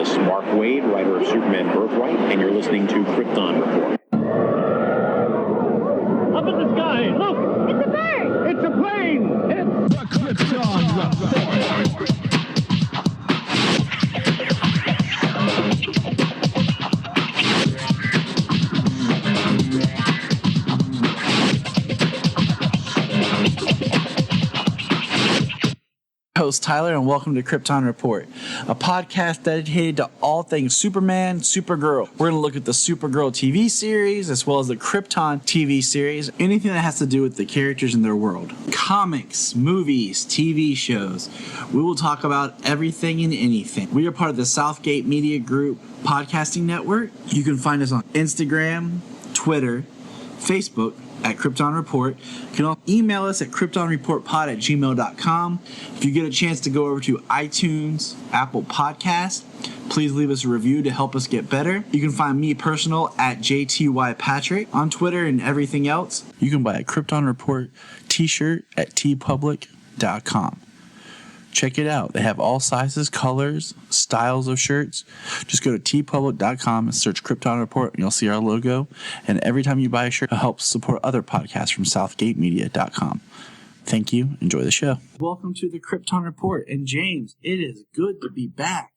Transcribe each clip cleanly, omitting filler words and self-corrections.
This is Mark Waid, writer of Superman Birthright, and you're listening to Krypton Report. Up in the sky, look! It's a bird! It's a plane! It's the Krypton Report! Host Tyler, and welcome to Krypton Report, a podcast dedicated to all things Superman, Supergirl. We're going to look at the Supergirl TV series as well as the Krypton TV series, anything that has to do with the characters in their world. Comics, movies, TV shows. We will talk about everything and anything. We are part of the Southgate Media Group podcasting network. You can find us on Instagram, Twitter, Facebook, at Krypton Report. You can also email us at kryptonreportpod@gmail.com. If you get a chance to go over to iTunes, Apple Podcast, please leave us a review to help us get better. You can find me personal at JTYPatrick on Twitter and everything else. You can buy a Krypton Report t-shirt at tpublic.com. Check it out. They have all sizes, colors, styles of shirts. Just go to tpublic.com and search Krypton Report, and you'll see our logo. And every time you buy a shirt, it helps support other podcasts from southgatemedia.com. Thank you. Enjoy the show. Welcome to the Krypton Report. And James, it is good to be back.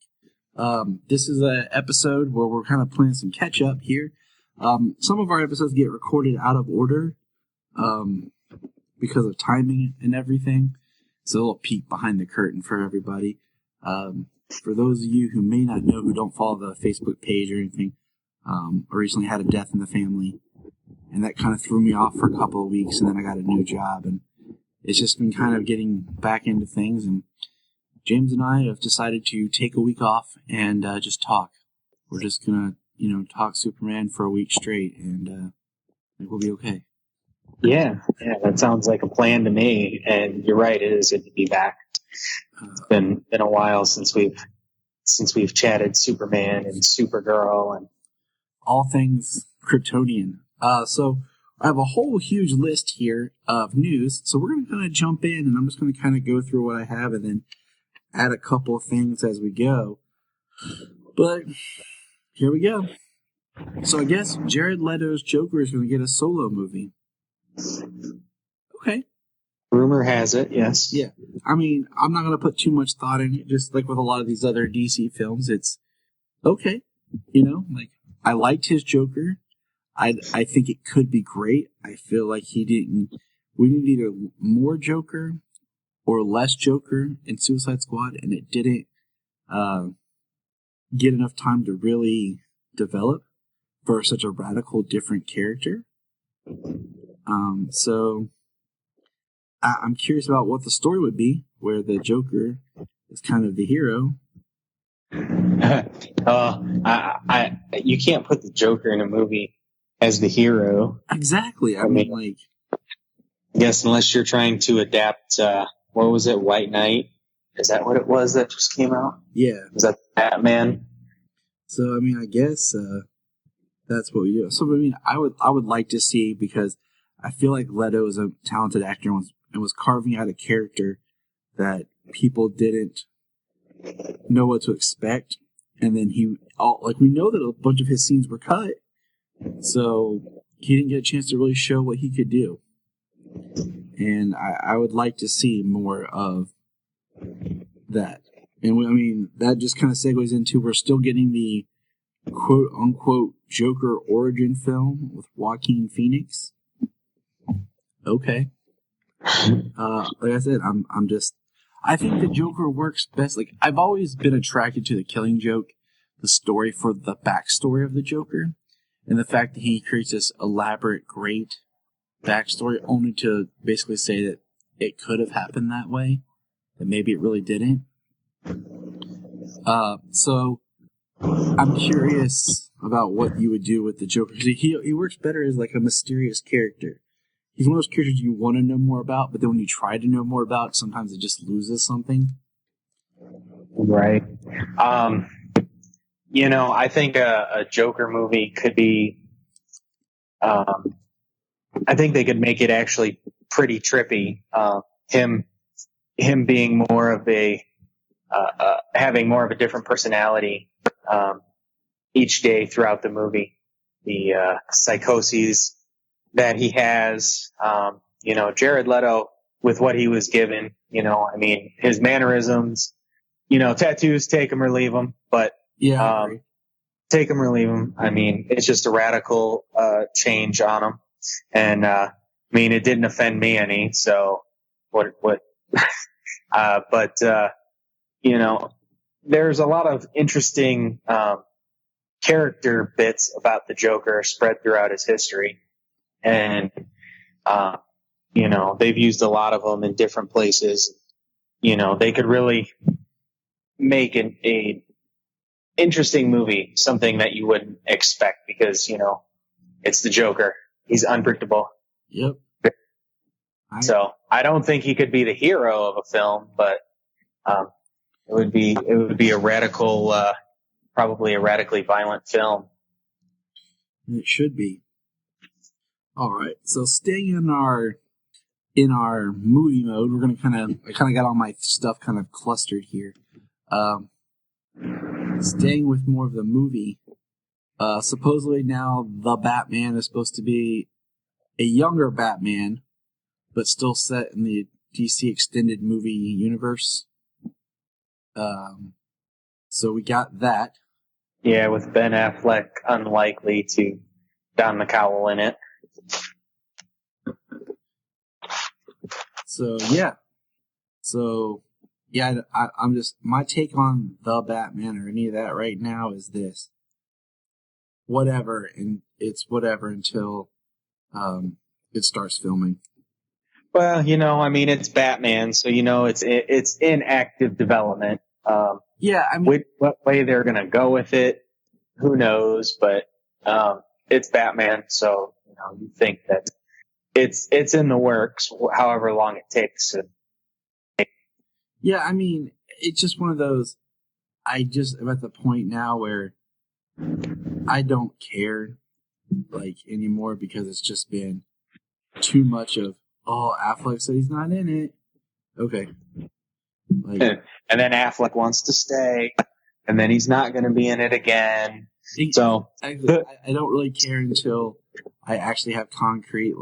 This is an episode where we're kind of playing some catch up here. Some of our episodes get recorded out of order because of timing and everything. It's a little peek behind the curtain for everybody. For those of you who may not know, who don't follow the Facebook page or anything, I recently had a death in the family, and that kind of threw me off for a couple of weeks, and then I got a new job, and it's just been kind of getting back into things, and James and I have decided to take a week off and just talk. We're just going to, talk Superman for a week straight, and I think we'll be okay. Yeah, that sounds like a plan to me. And you're right, it is good to be back. It's been a while since we've chatted Superman and Supergirl and all things Kryptonian. So I have a whole huge list here of news. So we're going to kind of jump in, and I'm just going to kind of go through what I have and then add a couple of things as we go. But here we go. So I guess Jared Leto's Joker is going to get a solo movie. Okay. Rumor has it, yes. Yeah. I mean, I'm not going to put too much thought in it, just like with a lot of these other DC films. It's okay. I liked his Joker. I think it could be great. I feel like we need either more Joker or less Joker in Suicide Squad, and it didn't get enough time to really develop for such a radical, different character. So I'm curious about what the story would be, where the Joker is kind of the hero. You can't put the Joker in a movie as the hero. Exactly. I mean, I guess unless you're trying to adapt, what was it, White Knight? Is that what it was that just came out? Yeah. Was that Batman? So, I mean, I guess that's what we do. So, I mean, I would like to see, because I feel like Leto is a talented actor and was carving out a character that people didn't know what to expect. And then we know that a bunch of his scenes were cut, so he didn't get a chance to really show what he could do. And I would like to see more of that. And that just kind of segues into, we're still getting the quote-unquote Joker origin film with Joaquin Phoenix. Okay. Like I said, I think the Joker works best. Like, I've always been attracted to the Killing Joke, the story for the backstory of the Joker, and the fact that he creates this elaborate, great backstory only to basically say that it could have happened that way, that maybe it really didn't. So I'm curious about what you would do with the Joker. He works better as like a mysterious character. He's one of those characters you want to know more about, but then when you try to know more about, sometimes it just loses something. Right. I think a Joker movie could be, I think they could make it actually pretty trippy. Him being more of a, having more of a different personality each day throughout the movie. The psychoses that he has, Jared Leto, with what he was given, his mannerisms, tattoos, take them or leave them, but Yeah. take them or leave them. I mean, it's just a radical change on him. And it didn't offend me any. So what? But there's a lot of interesting character bits about the Joker spread throughout his history, and they've used a lot of them in different places. They could really make a interesting movie, something that you wouldn't expect, because it's the Joker. He's unpredictable. Yep. So I don't think he could be the hero of a film, but it would be a radical, probably a radically violent film. It should be. All right. So staying in our movie mode, we're gonna I kind of got all my stuff kind of clustered here. Staying with more of the movie. Supposedly now the Batman is supposed to be a younger Batman, but still set in the DC extended movie universe. So we got that. Yeah, with Ben Affleck unlikely to don the cowl in it. So yeah, I'm just, my take on the Batman or any of that right now is this: whatever, and it's whatever until it starts filming. Well, it's Batman, so it's in active development. Yeah, I mean, what way they're gonna go with it, who knows? But it's Batman, so you think that it's in the works, however long it takes. Yeah, I mean, it's just one of those. I just am at the point now where I don't care anymore, because it's just been too much of, oh, Affleck said he's not in it. Okay. And then Affleck wants to stay, and then he's not going to be in it again. So I don't really care until I actually have concrete,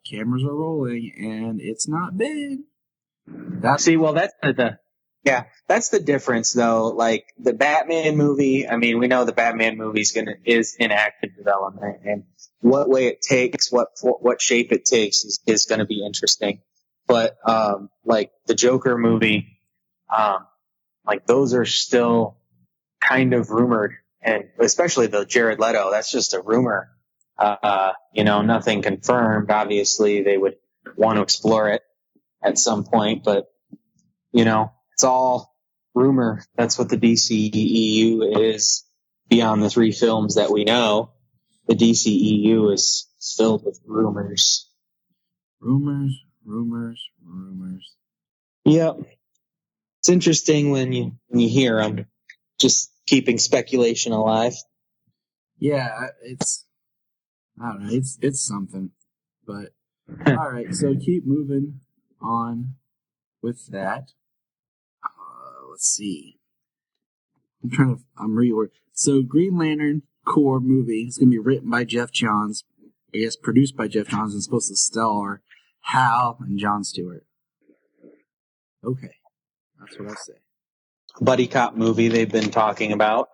cameras are rolling and it's not Ben. That's the difference, though. Like the Batman movie, we know the Batman movie is in active development, and what way it takes, what shape it takes is going to be interesting. But the Joker movie, those are still kind of rumored, and especially the Jared Leto, that's just a rumor. Nothing confirmed. Obviously, they would want to explore it at some point, but it's all rumor. That's what the DCEU is. Beyond the 3 films that we know, the DCEU is filled with rumors. Rumors. Yep. It's interesting when you hear them. Just keeping speculation alive. Yeah, I don't know. It's something, but all right. So keep moving on with that. Let's see. I'm reworking. So Green Lantern Corps movie is going to be written by Jeff Johns. I guess produced by Jeff Johns, and supposed to star Hal and Jon Stewart. Okay, that's what I say. Buddy cop movie they've been talking about.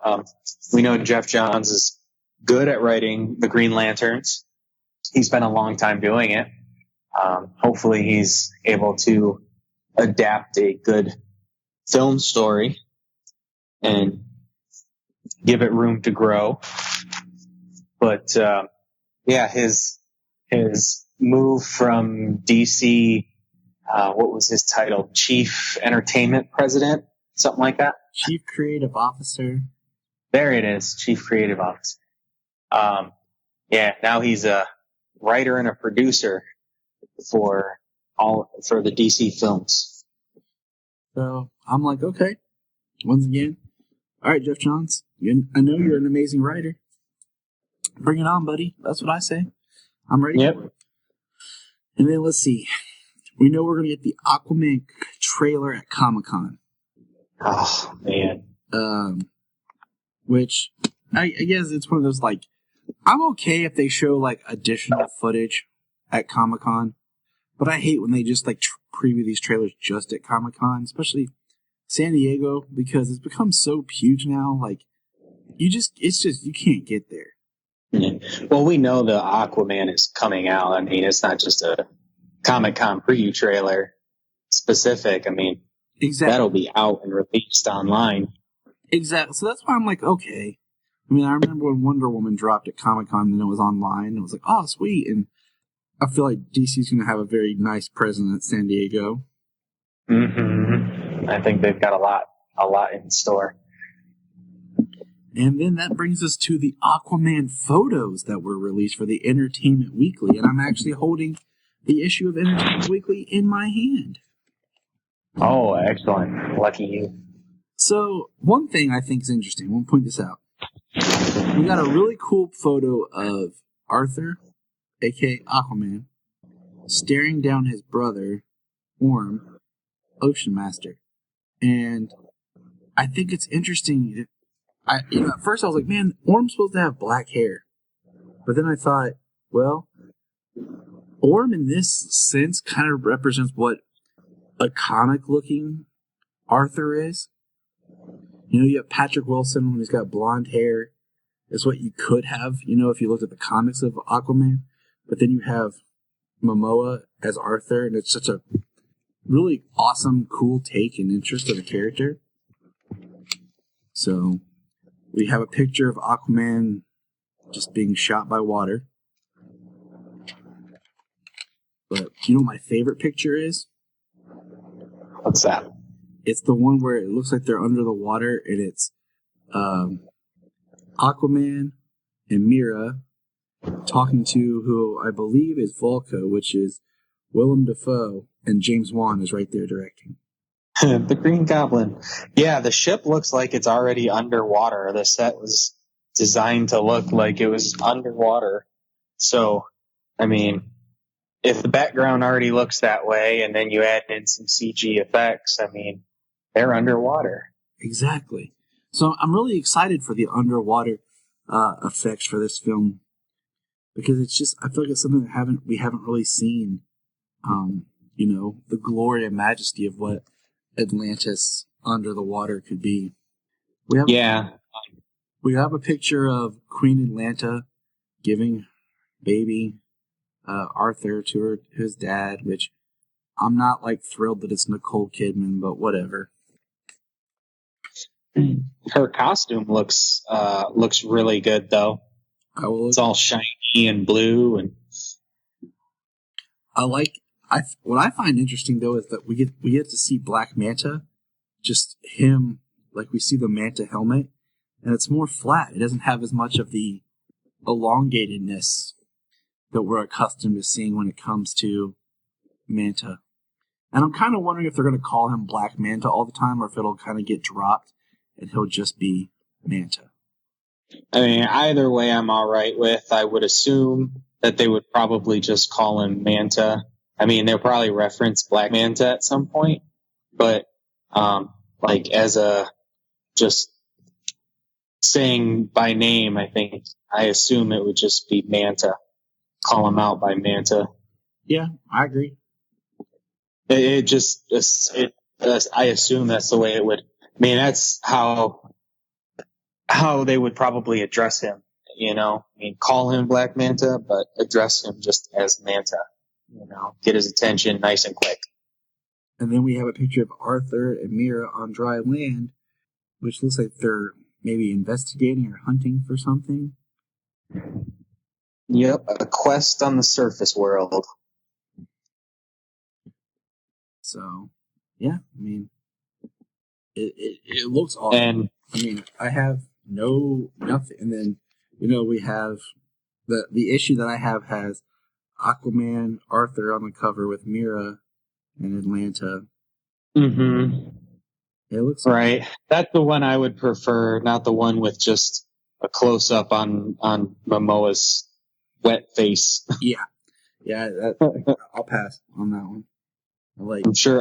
We know Jeff Johns is good at writing the Green Lanterns. He's been a long time doing it. Hopefully he's able to adapt a good film story and give it room to grow. But his move from DC, what was his title? Chief Entertainment President? Something like that? Chief Creative Officer. There it is, Chief Creative Officer. Now he's a writer and a producer for the DC films. So I'm like, okay. Once again, all right, Jeff Johns. I know you're an amazing writer. Bring it on, buddy. That's what I say. I'm ready for it. And then let's see. We know we're going to get the Aquaman trailer at Comic-Con. Oh, man. which I guess it's one of those, like, I'm okay if they show, like, additional footage at Comic-Con, but I hate when they just, like, preview these trailers just at Comic-Con, especially San Diego, because it's become so huge now, like, you can't get there. Yeah. Well, we know the Aquaman is coming out. I mean, it's not just a Comic-Con preview trailer specific. I mean, Exactly. that'll be out and released online. Exactly. So that's why I'm like, okay. I mean, I remember when Wonder Woman dropped at Comic-Con and it was online, and it was like, oh, sweet. And I feel like DC's going to have a very nice presence at San Diego. Mm-hmm. I think they've got a lot in store. And then that brings us to the Aquaman photos that were released for the Entertainment Weekly. And I'm actually holding the issue of Entertainment Weekly in my hand. Oh, excellent. Lucky you. So, one thing I think is interesting, we'll point this out. We got a really cool photo of Arthur, a.k.a. Aquaman, staring down his brother, Orm, Ocean Master. And I think it's interesting. At first I was like, man, Orm's supposed to have black hair. But then I thought, well, Orm in this sense kind of represents what a comic-looking Arthur is. You know, you have Patrick Wilson when he's got blonde hair. That's what you could have, if you looked at the comics of Aquaman. But then you have Momoa as Arthur, and it's such a really awesome, cool take and interest of the character. So we have a picture of Aquaman just being shot by water. But you know what my favorite picture is? What's that? It's the one where it looks like they're under the water, and it's Aquaman and Mera talking to who I believe is Volko, which is Willem Dafoe, and James Wan is right there directing. The Green Goblin. Yeah, the ship looks like it's already underwater. The set was designed to look like it was underwater. So, I mean, if the background already looks that way and then you add in some CG effects, I mean, they're underwater. Exactly. So I'm really excited for the underwater effects for this film, because it's just, I feel like it's something that we haven't really seen. The glory and majesty of what Atlantis under the water could be. We have a picture of Queen Atlanta giving baby Arthur to his dad, which I'm not like thrilled that it's Nicole Kidman, but whatever. Her costume looks really good though. It's all shiny and blue, and what I find interesting though is that we get to see Black Manta, just him, like we see the Manta helmet, and it's more flat. It doesn't have as much of the elongatedness that we're accustomed to seeing when it comes to Manta. And I'm kind of wondering if they're going to call him Black Manta all the time, or if it'll kind of get dropped and he'll just be Manta. I mean, either way I'm all right with. I would assume that they would probably just call him Manta. I mean, they'll probably reference Black Manta at some point, but like as a just saying by name, I assume it would just be Manta. Call him out by Manta. Yeah, I agree. I assume that's the way it would. I mean, that's how they would probably address him. I mean, call him Black Manta, but address him just as Manta. Get his attention nice and quick. And then we have a picture of Arthur and Mera on dry land, which looks like they're maybe investigating or hunting for something. Yep, a quest on the surface world. So, yeah, I mean, it looks awesome. And I mean, I have nothing. And then, we have the issue that I have has Aquaman, Arthur on the cover with Mera and Atlanta. Mm-hmm. It looks right. That's the one I would prefer, not the one with just a close up on Momoa's wet face. Yeah. I'll pass on that one.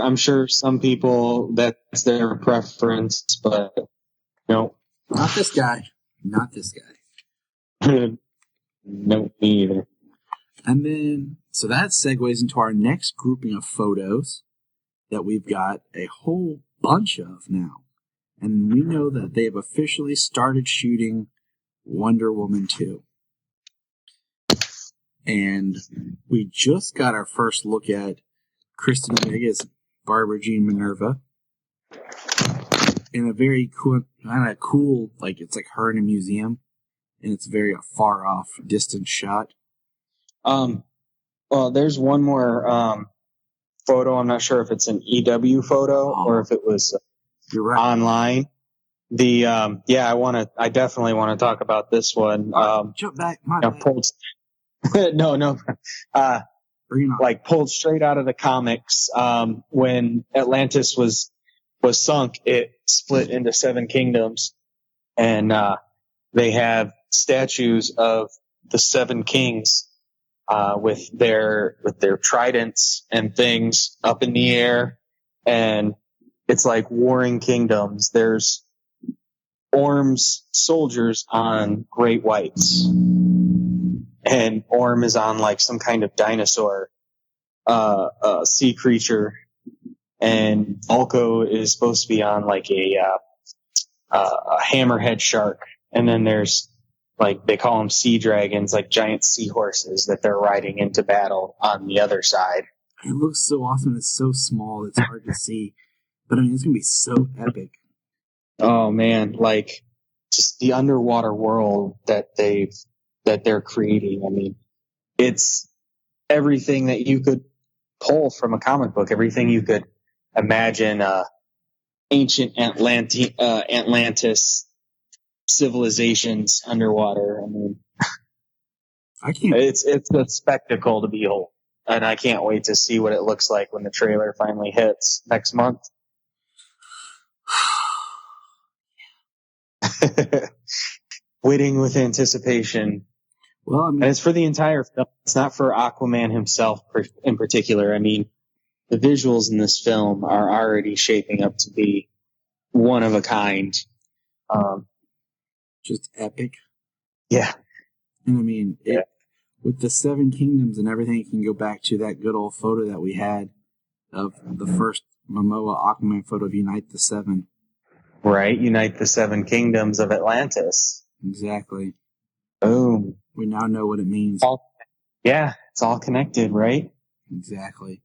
I'm sure some people that's their preference, but Not this guy. Not this guy. No, me either. And then, so that segues into our next grouping of photos that we've got a whole bunch of now. And we know that they have officially started shooting Wonder Woman 2. And we just got our first look at Kristen Wiig as Barbara Jean Minerva. In a very cool, like it's like her in a museum. And it's very far off, distant shot. Well, there's one more photo. I'm not sure if it's an EW photo or if it was You're right. online. I definitely want to talk about this one. Jump back. Pulled, no. Bring it on. Like pulled straight out of the comics. When Atlantis was sunk, it split into 7 kingdoms, and they have statues of the 7 kings with their tridents and things up in the air, and it's like warring kingdoms. There's Orm's soldiers on great whites, and Orm is on like some kind of dinosaur sea creature, and Ulko is supposed to be on like a hammerhead shark, and then there's like they call them sea dragons, like giant seahorses that they're riding into battle on the other side. It looks so awesome. It's so small. It's hard to see. But I mean, it's going to be so epic. Oh man, like just the underwater world that they're creating. I mean, it's everything that you could pull from a comic book, everything you could imagine ancient Atlantis civilizations underwater. I mean, it's a spectacle to behold, and I can't wait to see what it looks like when the trailer finally hits next month. Waiting with anticipation. Well, I mean, and it's for the entire film. It's not for Aquaman himself in particular. I mean, the visuals in this film are already shaping up to be one of a kind. Just epic. Yeah. And I mean, with the 7 kingdoms and everything, you can go back to that good old photo that we had of the first Momoa Aquaman photo of Unite the 7. Right, unite the 7 kingdoms of Atlantis. Exactly. Boom. We now know what it means. It's all connected, right? Exactly.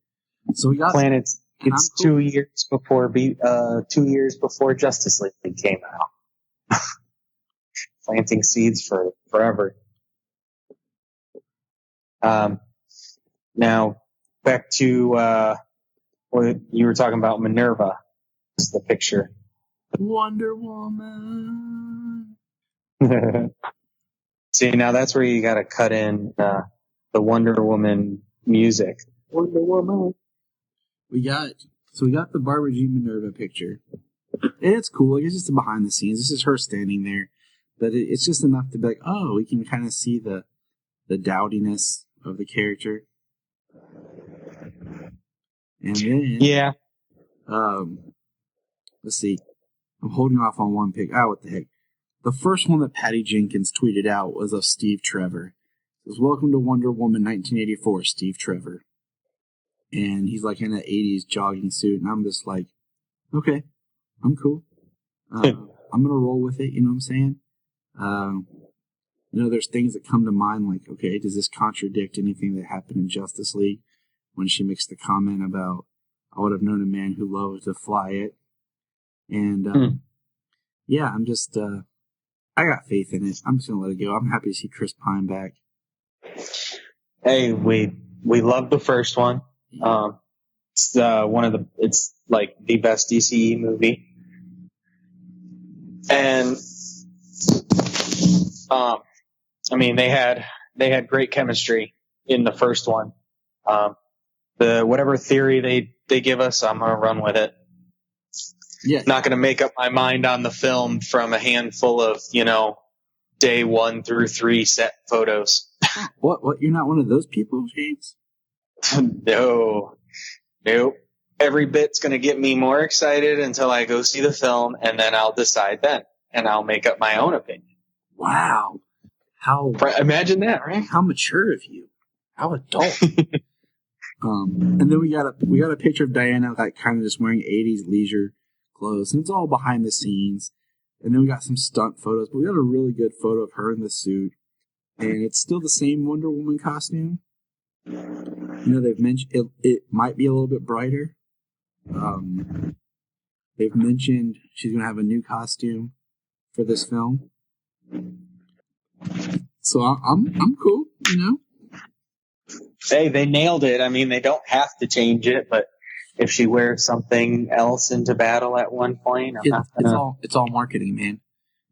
So we got planets. It's 2 years before 2 years before Justice League came out. Planting seeds for forever. Now back to what you were talking about. Minerva is the picture. Wonder Woman. See, now that's where you got to cut in the Wonder Woman music. Wonder Woman. We got the Barbara Jean Minerva picture. And it's cool. Like, it's just a behind the scenes. This is her standing there. But it's just enough to be like, oh, we can kind of see the dowdiness of the character. And then... Yeah. Let's see. I'm holding off on one pic. What the heck. The first one that Patty Jenkins tweeted out was of Steve Trevor. It says, "Welcome to Wonder Woman 1984, Steve Trevor." And he's like in an 80s jogging suit. And I'm just like, okay, I'm cool. I'm going to roll with it. You know what I'm saying? There's things that come to mind like, okay, does this contradict anything that happened in Justice League when she makes the comment about, I would have known a man who loved to fly it. And, yeah, I'm just, I got faith in it. I'm just going to let it go. I'm happy to see Chris Pine back. Hey, we love the first one. It's it's like the best DCE movie. And, I mean, they had great chemistry in the first one. The whatever theory they give us, I'm going to run with it. Yeah. Not going to make up my mind on the film from a handful of, day 1 through 3 set photos. What? You're not one of those people, James? No. Nope. Every bit's going to get me more excited until I go see the film, and then I'll decide then. and I'll make up my own opinion. Wow. How Imagine that, right? how mature of you. How adult. And then we got a picture of Diana like kind of just wearing 80s leisure clothes, and it's all behind the scenes. And then we got some stunt photos, but we got a really good photo of her in the suit, and it's still the same Wonder Woman costume. You know, they've mentioned it might be a little bit brighter. They've mentioned she's gonna have a new costume for this film, so I'm cool. You know. Hey, they nailed it. I mean, they don't have to change it, but if she wears something else into battle at one point, It's all marketing, man.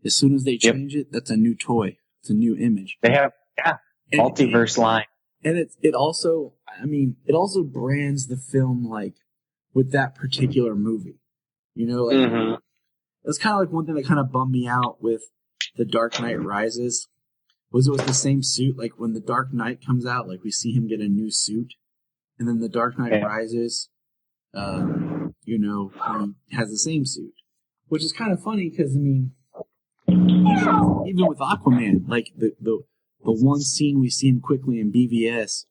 As soon as they change it, that's a new toy. It's a new image. They have multiverse line, and it also brands the film like with that particular movie. You know, like that's kind of like one thing that kind of bummed me out with The Dark Knight Rises. Was it was the same suit? Like when The Dark Knight comes out, like we see him get a new suit, and then The Dark Knight Rises, you know, he has the same suit, which is kind of funny because I mean, even with Aquaman, like the one scene we see him quickly in BVS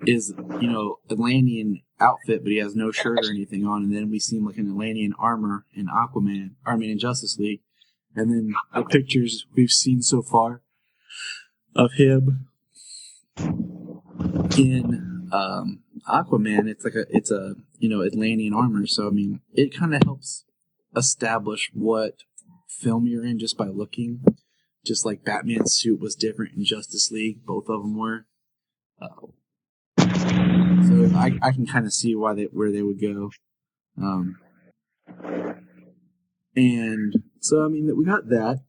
is, you know, Atlantean outfit, but he has no shirt or anything on, and then we see him like in Atlantean armor in in Justice League, and then the pictures we've seen so far of him in Aquaman, it's a you know, Atlantean armor. So I mean, it kind of helps establish what film you're in just by looking. Just like Batman's suit was different in Justice League, both of them were. So I can kind of see where they would go. And so I mean, we got that.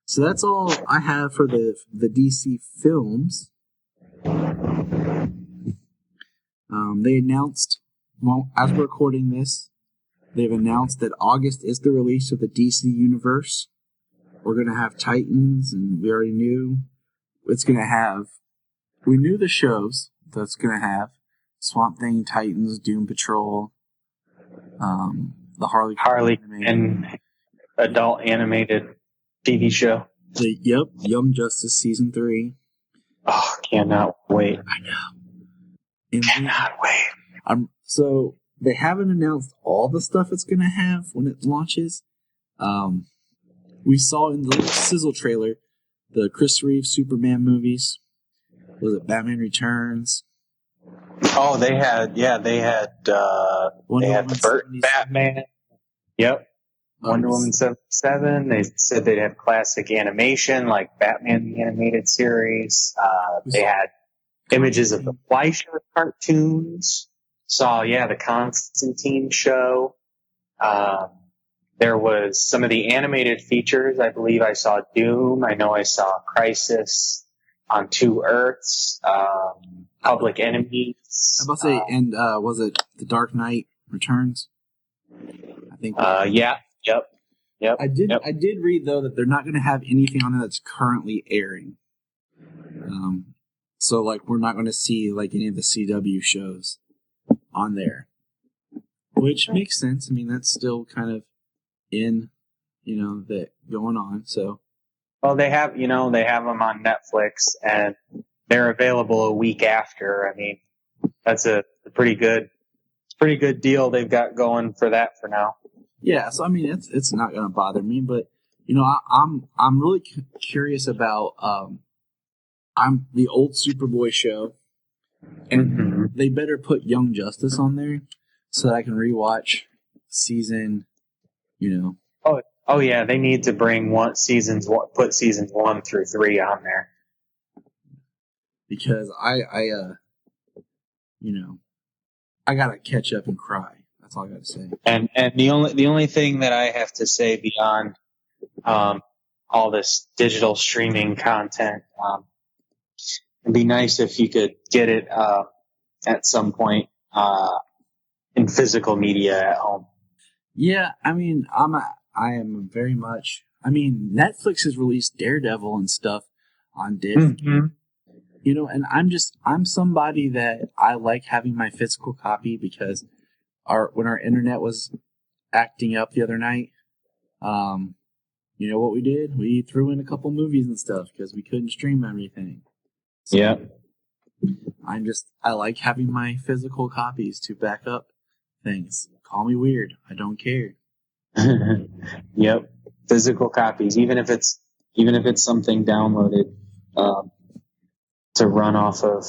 So that's all I have for the DC films. They announced, well, as we're recording this, they've announced that August is the release of the DC Universe. We're going to have Titans, and we already knew it's going to have, we knew the shows that's going to have Swamp Thing, Titans, Doom Patrol, the Harley and adult animated TV show. Young Justice Season 3. Oh, cannot wait. I know. And cannot wait. So they haven't announced all the stuff it's going to have when it launches. We saw in the little sizzle trailer the Chris Reeve Superman movies. Was it Batman Returns? Oh, they had the Burton Batman. Yep. Wonder Woman 77. They said they'd have classic animation like Batman the Animated Series. They had images of the Fleischer cartoons. Saw, the Constantine show. There was some of the animated features. I believe I saw Doom. I know I saw Crisis on Two Earths. Public Enemies. I was about to say, and was it The Dark Knight Returns? I think. Yep. I did read though that they're not going to have anything on it that's currently airing. So like we're not going to see like any of the CW shows on there, which makes sense. I mean that's still kind of in, that going on. So. Well, they have them on Netflix and they're available a week after. I mean, that's a pretty good deal they've got going for that for now. Yeah, so I mean, it's not going to bother me, but I'm really curious about I'm the old Superboy show, and they better put Young Justice on there so that I can rewatch season. Oh yeah, they need to put seasons 1 through 3 on there because I gotta catch up and cry. That's all I gotta say. And the only thing that I have to say beyond all this digital streaming content, it'd be nice if you could get it at some point in physical media at home. Yeah, I mean, I am very much. I mean, Netflix has released Daredevil and stuff on disc. And I'm somebody that I like having my physical copy because when our internet was acting up the other night, you know what we did? We threw in a couple movies and stuff because we couldn't stream everything. So Yeah. I like having my physical copies to back up things. Call me weird. I don't care. Yep. Physical copies, even if it's something downloaded to run off of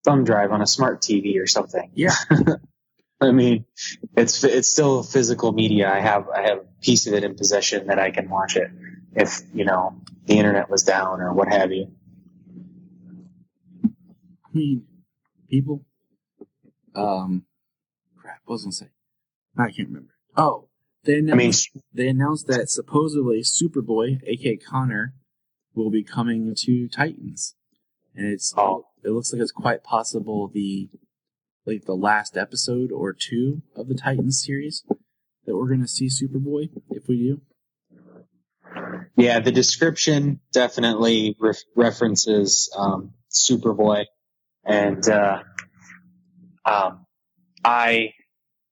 thumb drive on a smart TV or something. Yeah. I mean, it's still physical media. I have a piece of it in possession that I can watch it if, the internet was down or what have you. I mean, people, crap, what was I going to say? I can't remember. Oh, they announced that supposedly Superboy, aka Connor, will be coming to Titans. And it looks like it's quite possible the last episode or two of the Titans series that we're going to see Superboy, if we do. Yeah, the description definitely references Superboy, and I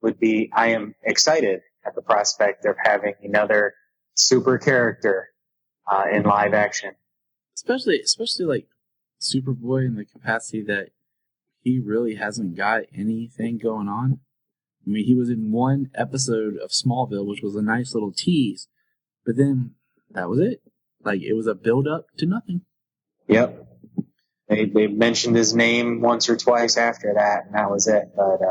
am excited at the prospect of having another super character in live action. Especially like Superboy in the capacity that he really hasn't got anything going on. I mean, he was in one episode of Smallville, which was a nice little tease, but then that was it. Like, it was a build-up to nothing. Yep. They mentioned his name once or twice after that, and that was it. But,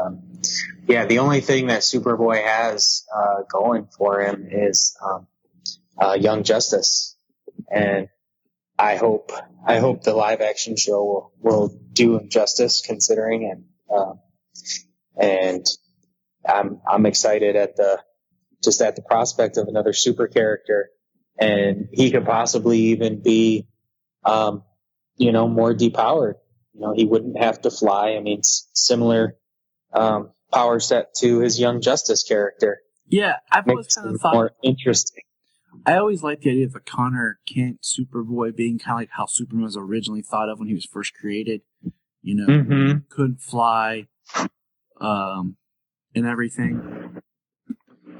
yeah, the only thing that Superboy has going for him is Young Justice. And I hope the live-action show will do him justice, considering it. And I'm excited at the prospect of another super character. And he could possibly even be, more depowered. He wouldn't have to fly. I mean, similar power set to his Young Justice character. Yeah, I've always kind of thought more interesting. I always liked the idea of a Connor Kent Superboy being kind of like how Superman was originally thought of when he was first created. Couldn't fly, and everything.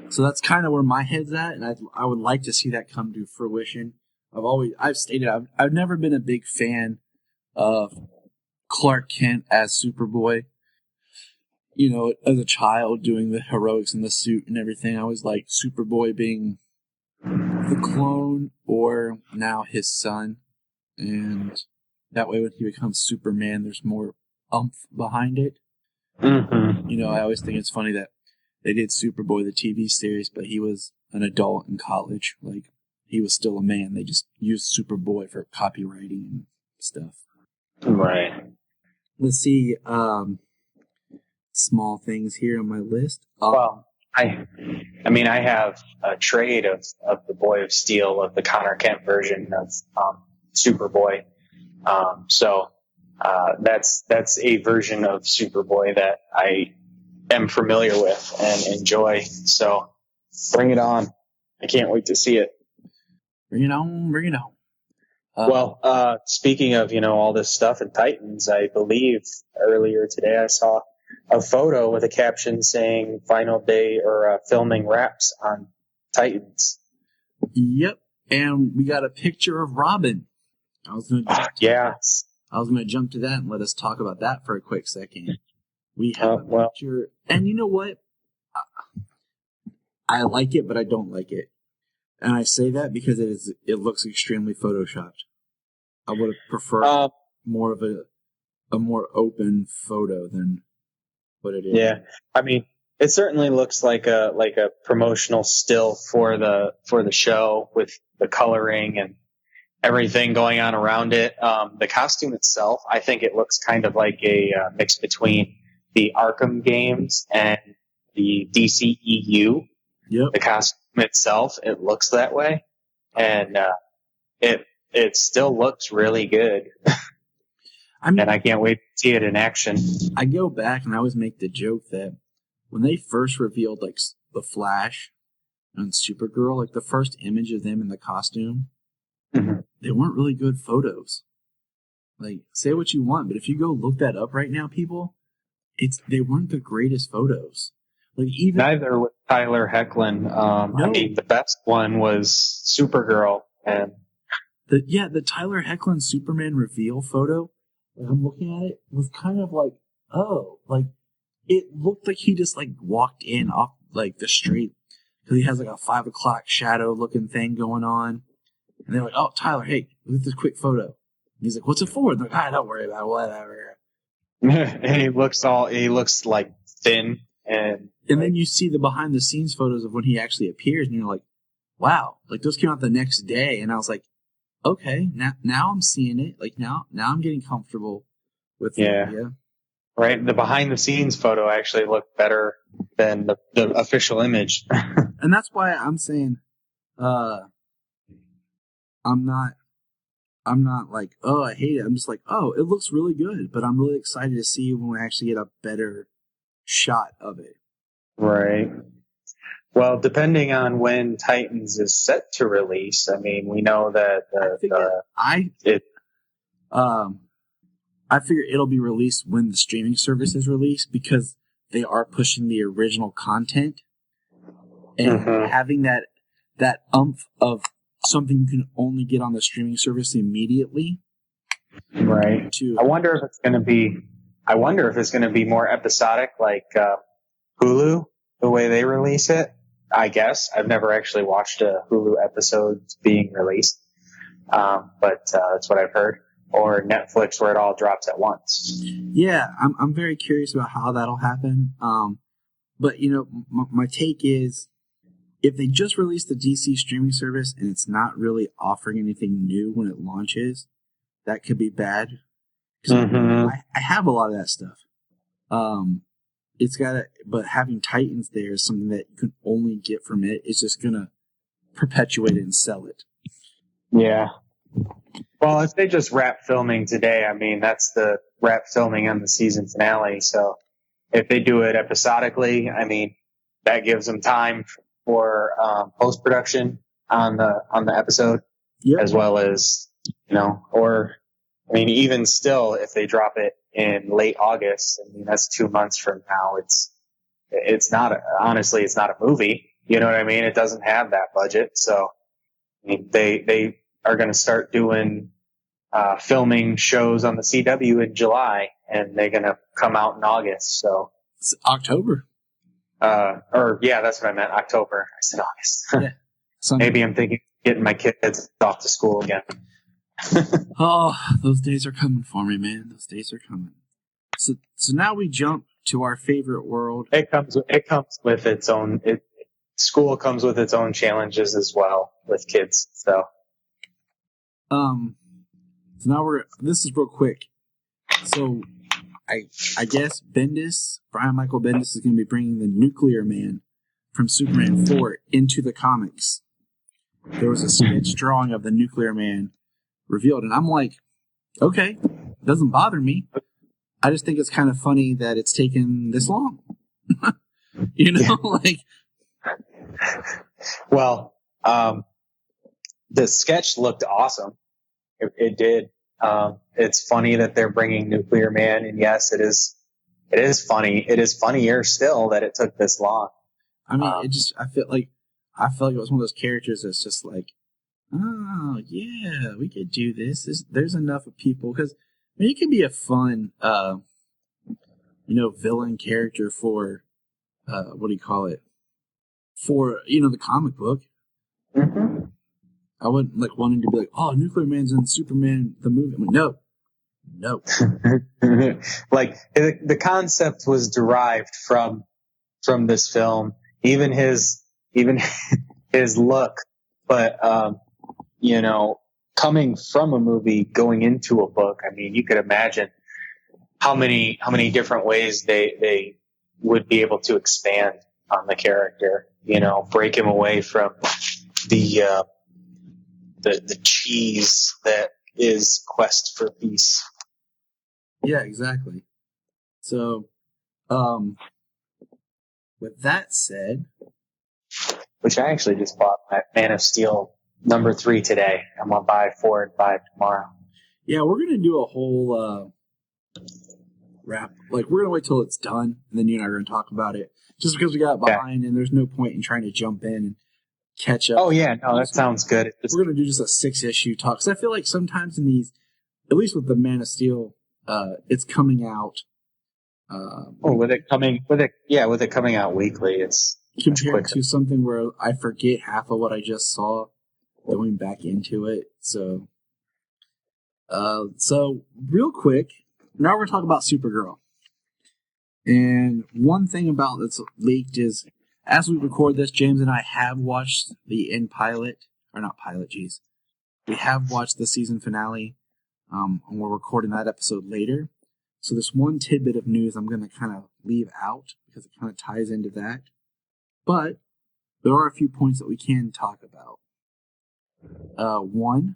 So that's kind of where my head's at, and I would like to see that come to fruition. I've stated I've never been a big fan of Clark Kent as Superboy. As a child doing the heroics in the suit and everything, I always liked Superboy being the clone or now his son, and that way when he becomes Superman, there's more oomph behind it. Mm-hmm. I always think it's funny that they did Superboy, the TV series, but he was an adult in college. Like, he was still a man. They just used Superboy for copywriting and stuff. Right. Let's see. Small things here on my list. Well, I have a trade of the Boy of Steel, of the Connor Kent version of Superboy. So that's a version of Superboy that I am familiar with and enjoy. So bring it on. I can't wait to see it. Bring it on, bring it on. Well, speaking of, all this stuff in Titans, I believe earlier today I saw a photo with a caption saying final day or filming wraps on Titans. Yep. And we got a picture of Robin. I was going to jump to that and let us talk about that for a quick second. We have a picture. And you know what? I like it, but I don't like it. And I say that because it looks extremely photoshopped. I would have preferred more of a more open photo than what it is. Yeah, I mean, it certainly looks like a promotional still for the show with the coloring and everything going on around it. The costume itself, I think it looks kind of like a mix between the Arkham games and the DCEU. Yep. The costume itself, it looks that way, and it still looks really good. And I can't wait to see it in action. I go back and I always make the joke that when they first revealed like the Flash and Supergirl, like the first image of them in the costume, they weren't really good photos. Like, say what you want, but if you go look that up right now, people, they weren't the greatest photos. Like even Neither was Tyler Hoechlin. I mean, the best one was Supergirl, and the Tyler Hoechlin Superman reveal photo, like I'm looking at it, was kind of like, oh, like it looked like he just like walked in off like the street because he has like a 5 o'clock shadow looking thing going on, and they're like, oh, Tyler, hey, look at this quick photo. And he's like, what's it for? And they're like, don't worry about it, whatever. and he looks like thin, and then you see the behind the scenes photos of when he actually appears, and you're like, wow, like those came out the next day, and I was like, okay, now I'm seeing it. Like now I'm getting comfortable with the idea. Right. The behind the scenes photo actually looked better than the official image. And that's why I'm saying, I'm not like, oh, I hate it. I'm just like, oh, it looks really good, but I'm really excited to see when we actually get a better shot of it. Right. Well, depending on when Titans is set to release, I mean, we know that I figure it'll be released when the streaming service is released because they are pushing the original content and having that umph of something you can only get on the streaming service immediately. Right. I wonder if it's going to be more episodic, like Hulu, the way they release it. I guess I've never actually watched a Hulu episode being released, but that's what I've heard. Or Netflix, where it all drops at once. Yeah, I'm very curious about how that'll happen. But my take is, if they just release the DC streaming service and it's not really offering anything new when it launches, that could be bad. Because I have a lot of that stuff. But having Titans there is something that you can only get from it. It's just gonna perpetuate it and sell it. Yeah. Well, if they just wrap filming today, I mean, that's the wrap filming on the season finale. So if they do it episodically, I mean, that gives them time for post-production on the episode, as well as, even still, if they drop it in late August, I mean, that's 2 months from now. It's not a movie. You know what I mean? It doesn't have that budget. So I mean, they are going to start doing filming shows on the CW in July, and they're going to come out in August. So it's October. That's what I meant. October. I said August. Yeah. Maybe I'm thinking getting my kids off to school again. Oh, those days are coming for me, man. Those days are coming. So now we jump to our favorite world. It comes with its own. School comes with its own challenges as well with kids. So now this is real quick. So I guess Brian Michael Bendis is going to be bringing the Nuclear Man from Superman 4 into the comics. There was a sketch drawing of the Nuclear Man revealed, and I'm like, okay, doesn't bother me. I just think it's kind of funny that it's taken this long. Like. Well, the sketch looked awesome. It did. It's funny that they're bringing Nuclear Man, and yes, it is funny. It is funnier still that it took this long. I mean, I feel like it was one of those characters that's just like, oh yeah, we could do this. There's enough of people, because it can be a fun, villain character for, what do you call it? For the comic book. Mm-hmm. I wouldn't like wanting to be like, oh, Nuclear Man's in Superman the movie. I mean, no. Like the concept was derived from this film, even his look, but coming from a movie going into a book, I mean, you could imagine how many different ways they would be able to expand on the character, break him away from the cheese that is Quest for Peace. Yeah, exactly. So, with that said, which I actually just bought Man of Steel #3 today. I'm gonna buy 4 and 5 tomorrow. Yeah, we're gonna do a whole wrap. Like, we're gonna wait till it's done, and then you and I are gonna talk about it. Just because we got behind, and there's no point in trying to jump in and catch up. Oh yeah, no, that sounds good. We're gonna do just a 6-issue talk. Because I feel like sometimes in these, at least with the Man of Steel, it's coming out. With it coming out weekly, it's compared to something where I forget half of what I just saw, going back into it. So real quick, now we're gonna talk about Supergirl. And one thing about that's leaked is, as we record this, James and I have watched the end pilot, or not pilot, geez. We have watched the season finale, and we're recording that episode later. So this one tidbit of news I'm going to kind of leave out because it kind of ties into that. But there are a few points that we can talk about. One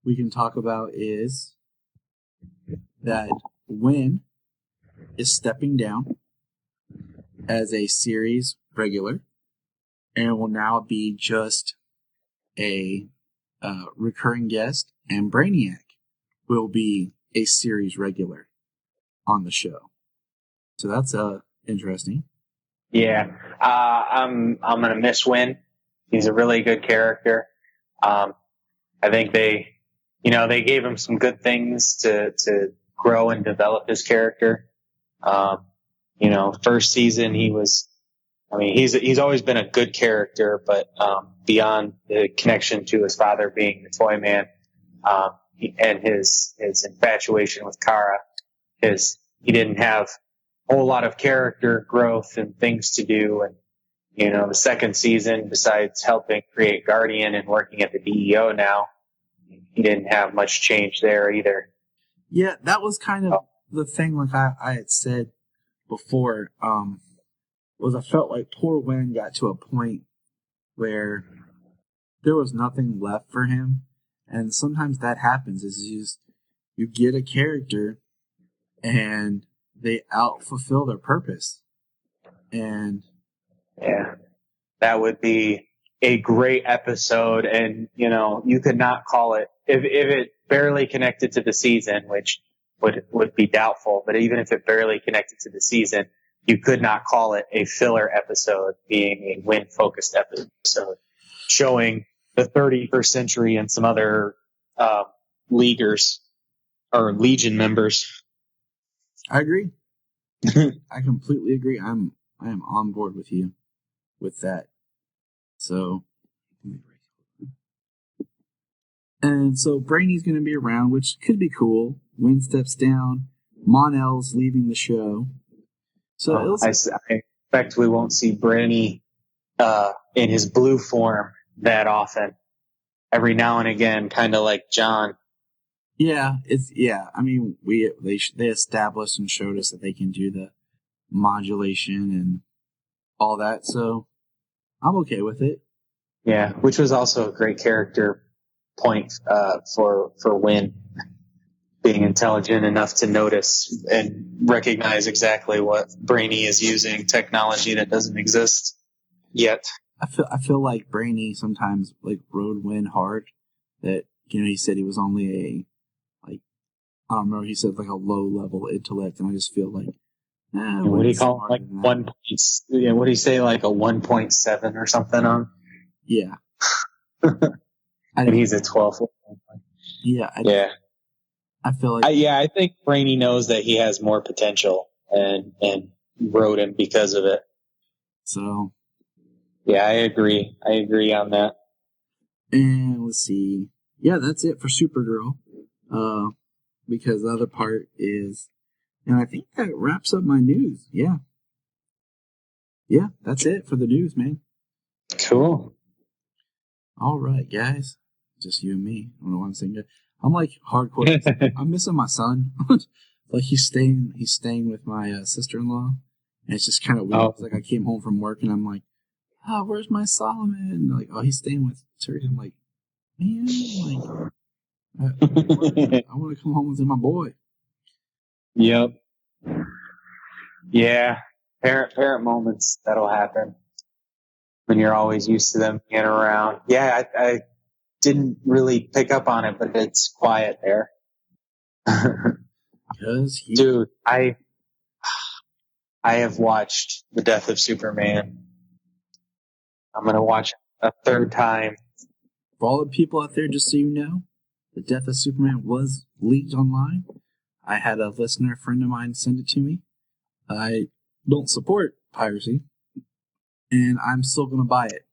we can talk about is that Wynn is stepping down as a series regular and will now be just a recurring guest, and Brainiac will be a series regular on the show. So that's interesting. Yeah, I'm gonna miss Wynn. He's a really good character. I think they gave him some good things to grow and develop his character. First season he's always been a good character, but beyond the connection to his father being the Toy Man, and his infatuation with Kara, he didn't have a whole lot of character growth and things to do. And, the second season, besides helping create Guardian and working at the DEO now, he didn't have much change there either. Yeah, that was kind of the thing, like I had said before, was I felt like poor Wynn got to a point where there was nothing left for him. And sometimes that happens, is you get a character and they out-fulfill their purpose. And yeah, that would be a great episode. And, you could not call it, if it barely connected to the season, which would be doubtful, but even if it barely connected to the season, you could not call it a filler episode, being a Wynn-focused episode, showing the 31st Century and some other Leaguers or Legion members. I agree. I completely agree. I am on board with you with that. So, and so Brainy's going to be around, which could be cool. Wynn steps down. Mon-El's leaving the show. So I expect we won't see Brainy in his blue form that often. Every now and again, kind of like John. Yeah, I mean, they established and showed us that they can do the modulation and all that, so I'm okay with it. Yeah, which was also a great character point for Wynn, being intelligent enough to notice and recognize exactly what Brainy is using, technology that doesn't exist yet. I feel like Brainy sometimes rode Wynn hard. That he said he was only I don't know. He said a low level intellect, and I just feel like, what do you call it? What do you say? Like a 1.7 or something on? Yeah. And he's a 12. Yeah. I feel like. I think Brainy knows that he has more potential and rode him because of it. So. Yeah, I agree. I agree on that. And let's see. Yeah, that's it for Supergirl. Because the other part is, and I think that wraps up my news. Yeah. Yeah, that's it for the news, man. Cool. All right, guys. Just you and me. I don't know why I'm saying that. I'm hardcore. I'm missing my son. He's staying with my sister-in-law. And it's just kind of weird. It's I came home from work and I'm like, where's my Solomon? He's staying with Terry. I'm like, man, I want to come home with my boy. Yep. Yeah. Parent moments, that'll happen when you're always used to them being around. Yeah, I didn't really pick up on it, but it's quiet there. Because Dude, I have watched The Death of Superman. I'm going to watch it a third time. for all the people out there, just so you know, The Death of Superman was leaked online. I had a listener friend of mine send it to me. I don't support piracy, and I'm still going to buy it.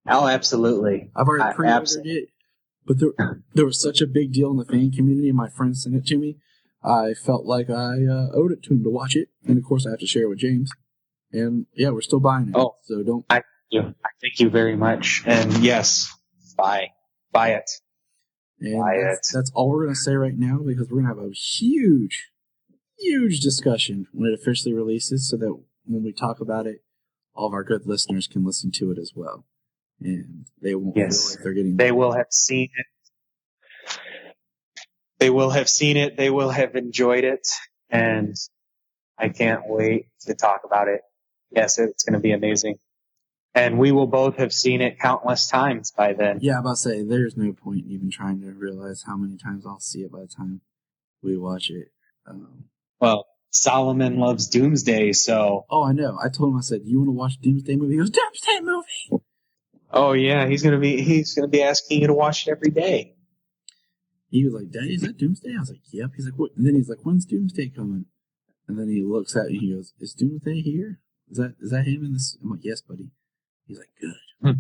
Oh, absolutely. I've already pre-ordered it, but there was such a big deal in the fan community, and my friend sent it to me. I felt like I owed it to him to watch it, and of course I have to share it with James. And yeah, we're still buying it. Oh, so don't. I thank you very much. And yes, buy it. And that's all we're going to say right now, because we're going to have a huge discussion when it officially releases, so that when we talk about it, all of our good listeners can listen to it as well. And they won't feel like they're getting... They will have seen it. They will have seen it. They will have enjoyed it. And I can't wait to talk about it. Yes, it's going to be amazing. And we will both have seen it countless times by then. Yeah, I'm about to say, there's no point even trying to realize how many times I'll see it by the time we watch it. Well, Solomon loves Doomsday, so... Oh, I know. I told him, I said, you want to watch Doomsday movie? He goes, Doomsday movie! Oh, yeah, he's gonna be asking you to watch it every day. He was like, Daddy, is that Doomsday? I was like, yep. He's like, what? And then he's like, when's Doomsday coming? And then he looks at me and he goes, is Doomsday here? Is that him in this? I'm like, yes, buddy. He's like, good.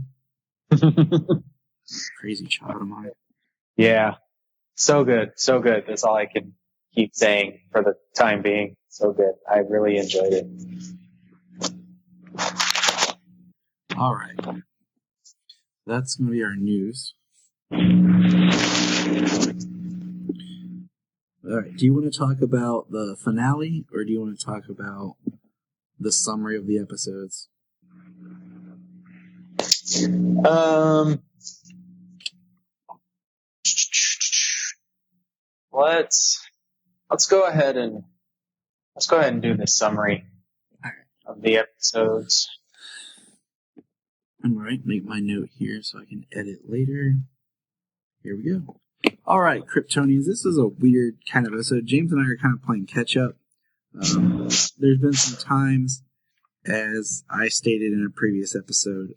Crazy child of mine. Yeah. So good. So good. That's all I can keep saying for the time being. So good. I really enjoyed it. All right. That's going to be our news. All right. Do you want to talk about the finale, or do you want to talk about the summary of the episodes? Let's go ahead and do the summary of the episodes. All right, make my note here so I can edit later. Here we go. All right, Kryptonians, this is a weird kind of episode. James and I are kind of playing catch up. There's been some times, as I stated in a previous episode,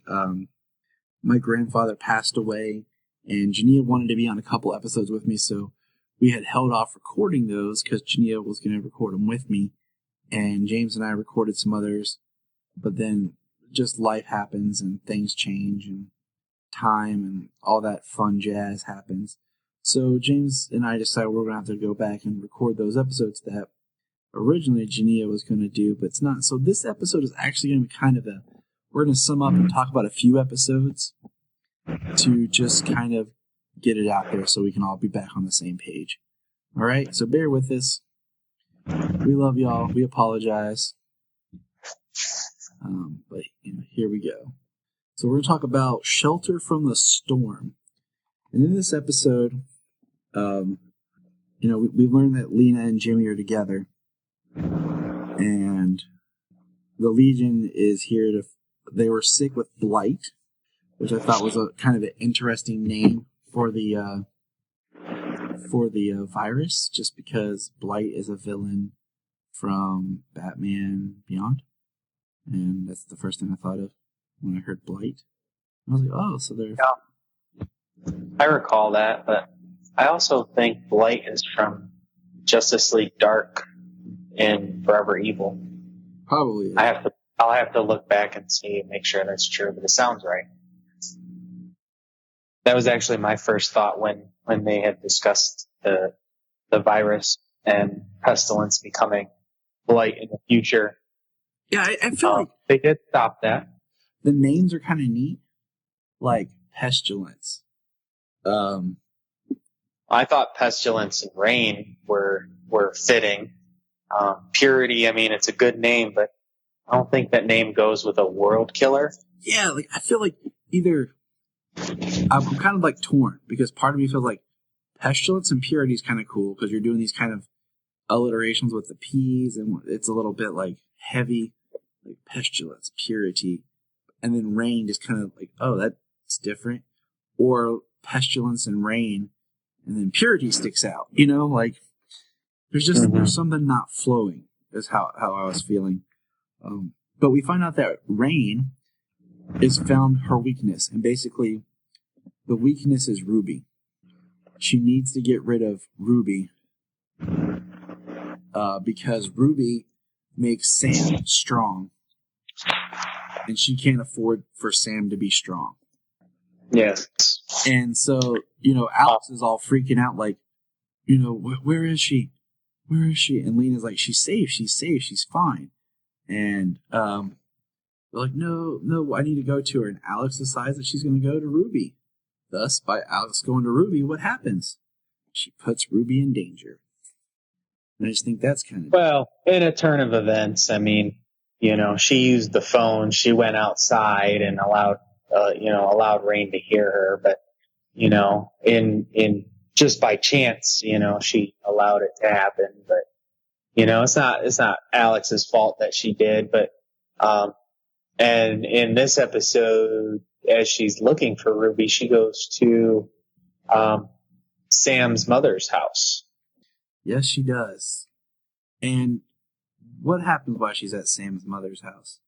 my grandfather passed away, and Jania wanted to be on a couple episodes with me, so we had held off recording those because Jania was going to record them with me, and James and I recorded some others, but then just life happens and things change and time and all that fun jazz happens. So James and I decided we're going to have to go back and record those episodes that originally Jania was going to do, but it's not. So this episode is actually going to be kind of we're going to sum up and talk about a few episodes to just kind of get it out there so we can all be back on the same page. All right, so bear with us. We love y'all. We apologize. But here we go. So we're going to talk about Shelter from the Storm. And in this episode, we learned that Lena and Jimmy are together. And the Legion is here they were sick with blight, which I thought was a kind of an interesting name for the virus, just because blight is a villain from Batman Beyond. And that's the first thing I thought of when I heard blight. I was like, oh, so they're... Yeah. I recall that, but I also think blight is from Justice League Dark and Forever Evil. Probably. I'll have to look back and see and make sure that's true, but it sounds right. That was actually my first thought when they had discussed the virus and pestilence becoming blight in the future. Yeah, I feel like they did stop that. The names are kind of neat, like Pestilence. I thought Pestilence and Rain were fitting. Purity, I mean, it's a good name, but I don't think that name goes with a world killer. Yeah, like I feel like I'm kind of like torn, because part of me feels like Pestilence and Purity is kind of cool because you're doing these kind of alliterations with the P's, and it's a little bit like heavy, like Pestilence, Purity, and then Rain just kind of like, oh, that's different. Or Pestilence and Rain, and then Purity sticks out, like there's something not flowing. Is how I was feeling. But we find out that Rain is found her weakness, and basically the weakness is Ruby. She needs to get rid of Ruby because Ruby makes Sam strong, and she can't afford for Sam to be strong. Yes. And so, Alex is all freaking out, like, where is she? Where is she? And Lena's like, she's safe, she's fine. And they're like, no, I need to go to her. And Alex decides that she's going to go to Ruby. Thus, by Alex going to Ruby, what happens? She puts Ruby in danger. And I just think that's kind of... Well, in a turn of events, I mean, she used the phone. She went outside and allowed Rain to hear her. But, in just by chance, she allowed it to happen. But, it's not Alex's fault that she did. But, and in this episode, as she's looking for Ruby, she goes to Sam's mother's house. Yes, she does. And what happens while she's at Sam's mother's house?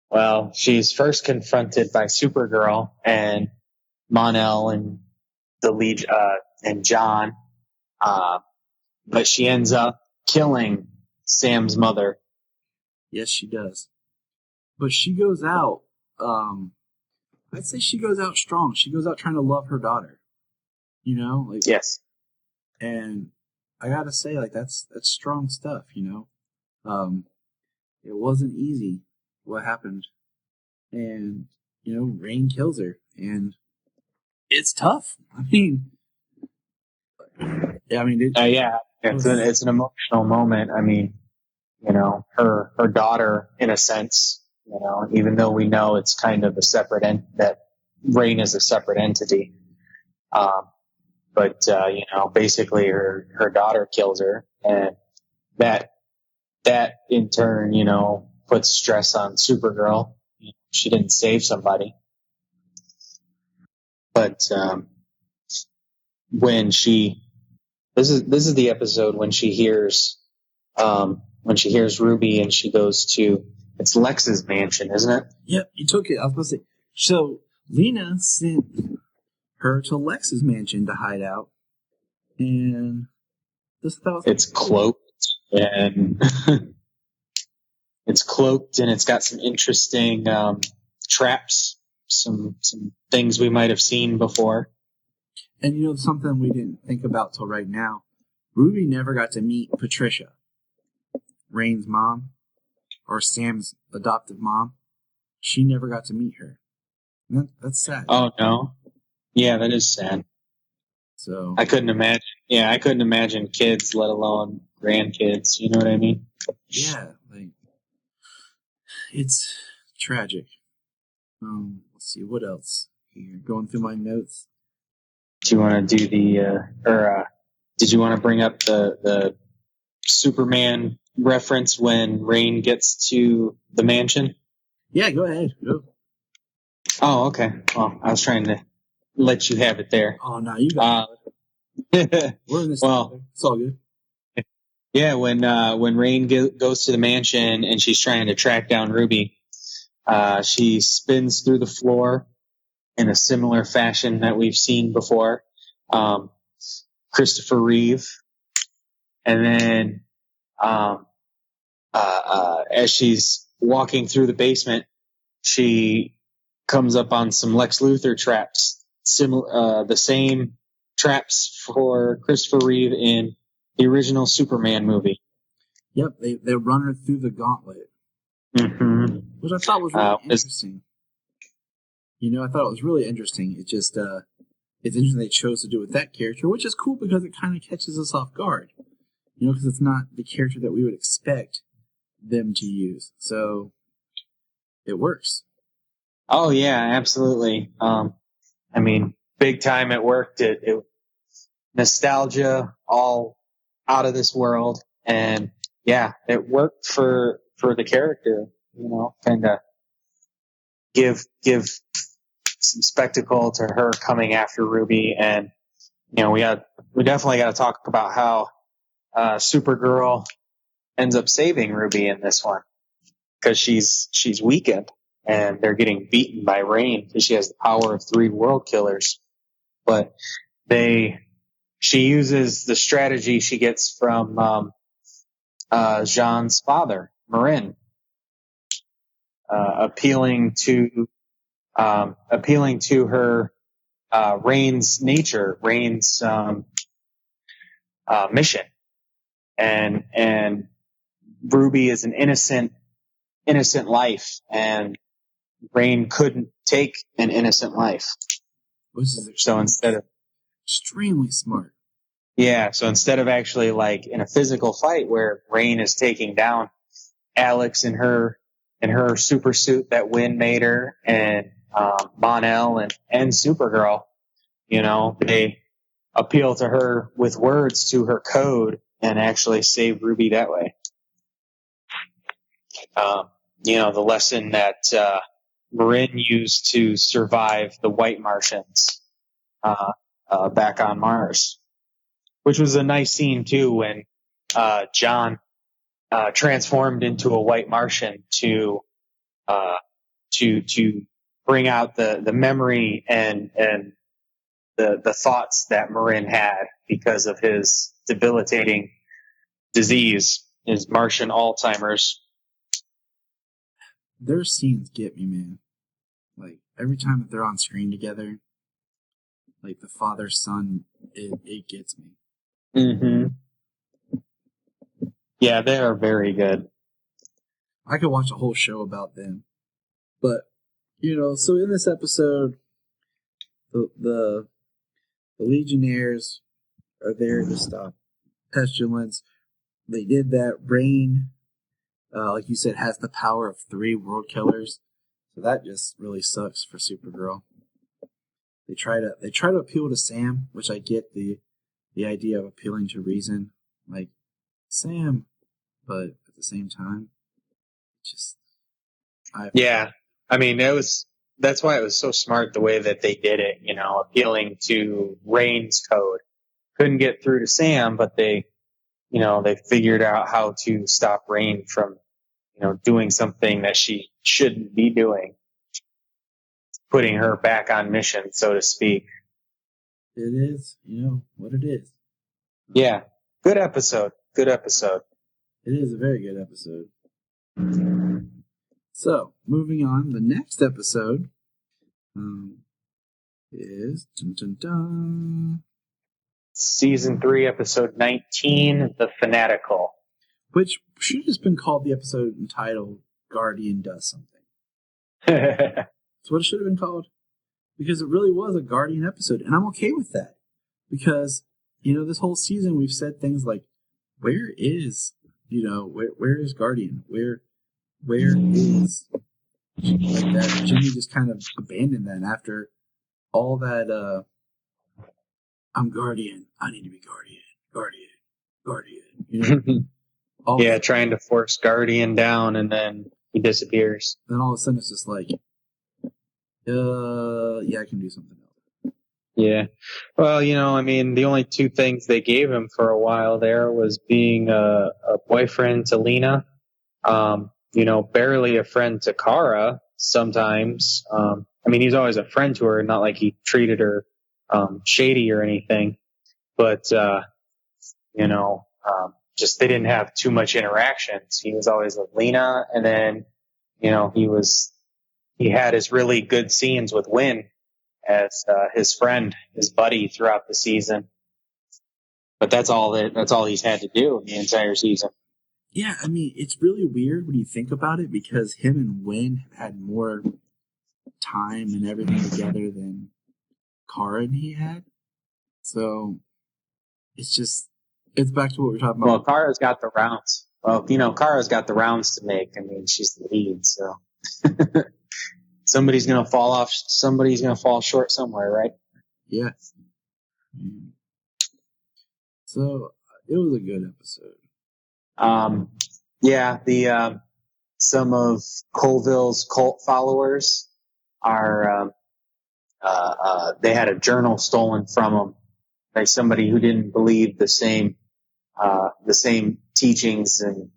Well, she's first confronted by Supergirl and Mon-El and the lead and John, but she ends up killing Sam's mother. Yes, she does. But she goes out. I'd say she goes out strong. She goes out trying to love her daughter. Yes. And I gotta say, that's strong stuff. It wasn't easy what happened, and Rain kills her, and it's tough. It's an emotional moment. I mean, her daughter, in a sense, even though we know it's kind of a separate that Rain is a separate entity. But basically her daughter kills her, and that in turn, puts stress on Supergirl. She didn't save somebody. But when this is the episode when she hears Ruby and she goes to, it's Lex's mansion, isn't it? Yep, you took it. I was going to say. So Lena sent her to Lex's mansion to hide out, and it's cloaked and it's got some interesting traps, some things we might have seen before. And something we didn't think about till right now, Ruby never got to meet Patricia, Rain's mom, or Sam's adoptive mom. She never got to meet her. That's sad. Oh no. Yeah, that is sad. So I couldn't imagine kids, let alone grandkids. You know what I mean? Yeah, it's tragic. Let's see what else here. Going through my notes. Do you want to do did you want to bring up the Superman reference when Rain gets to the mansion? Yeah, go ahead. Go. Oh, okay. Well, I was trying to let you have it there. Oh, no, you got it. We're in this. Well, it's all good. Yeah, when Rain goes to the mansion and she's trying to track down Ruby, she spins through the floor in a similar fashion that we've seen before. Christopher Reeve, and then as she's walking through the basement, she comes up on some Lex Luthor traps, the same traps for Christopher Reeve in the original Superman movie. Yep, they run her through the gauntlet, which I thought was really interesting. I thought it was really interesting. It just it's interesting they chose to do it with that character, which is cool because it kind of catches us off guard. Because it's not the character that we would expect them to use. So it works. Oh yeah, absolutely. Big time it worked. It nostalgia all out of this world, and yeah, it worked for the character. Kind of give some spectacle to her coming after Ruby, and we definitely got to talk about how Supergirl ends up saving Ruby in this one because she's weakened and they're getting beaten by Rain because she has the power of 3 world killers. But she uses the strategy she gets from Jean's father, Marin, appealing to her Rain's nature, Rain's mission, and Ruby is an innocent life, and Rain couldn't take an innocent life. So instead of extremely smart. Yeah, so instead of actually like in a physical fight where Rain is taking down Alex in her super suit that Wynn made her, and Mon-El and Supergirl, they appeal to her with words to her code and actually save Ruby that way. The lesson that Marin used to survive the White Martians back on Mars, which was a nice scene too when John transformed into a White Martian to bring out the memory and the thoughts that Marin had because of his debilitating disease, his Martian Alzheimer's. Their scenes get me, man. Like, every time that they're on screen together, like the father-son, it gets me. Mm-hmm. Yeah, they are very good. I could watch a whole show about them. But, so in this episode, the Legionnaires are there to stop Pestilence. They did that. Rain, like you said, has the power of 3 world killers. So that just really sucks for Supergirl. They try to appeal to Sam, which I get the idea of appealing to reason. Like, Sam, but at the same time, that's why it was so smart the way that they did it, appealing to Rain's code. Couldn't get through to Sam, but they figured out how to stop Rain from, doing something that she shouldn't be doing. Putting her back on mission, so to speak. It is, what it is. Yeah. Good episode. It is a very good episode. So, moving on, the next episode is Season 3, episode 19, The Fanatical. Which should have just been called the episode entitled Guardian Does Something. That's what it should have been called. Because it really was a Guardian episode, and I'm okay with that. Because, this whole season we've said things like, where is Guardian? Where is like that? Jimmy just kind of abandoned that after all that I'm Guardian, I need to be Guardian. Trying to force Guardian down, and then he disappears. Then all of a sudden it's just like, I can do something else. Yeah. Well, the only 2 things they gave him for a while there was being a boyfriend to Lena, barely a friend to Kara sometimes. He's always a friend to her, not like he treated her shady or anything. But, just they didn't have too much interactions. He was always with Lena, and then, he had his really good scenes with Wynn as his friend, his buddy throughout the season. But that's all he's had to do in the entire season. Yeah, it's really weird when you think about it, because him and Wynn have had more time and everything together than Kara and he had. So it's back to what we were talking about. Well, Kara's got the rounds. Well, Kara's got the rounds to make. She's the lead, so somebody's gonna fall off. Somebody's gonna fall short somewhere, right? Yeah. So it was a good episode. Some of Colville's cult followers are they had a journal stolen from them by somebody who didn't believe the same the same teachings, and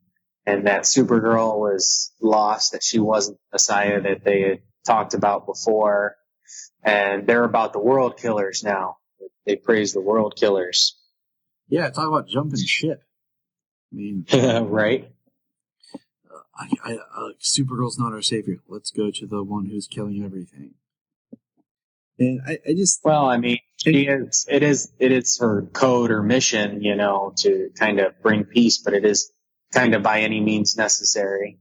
that Supergirl was lost, that she wasn't the Messiah that they had talked about before. And they're about the world killers now. They praise the world killers. Yeah, talk about jumping ship. I mean, right? Supergirl's not our savior. Let's go to the one who's killing everything. And I just, well, I mean, it is her code or mission, to kind of bring peace, but it is kind of by any means necessary.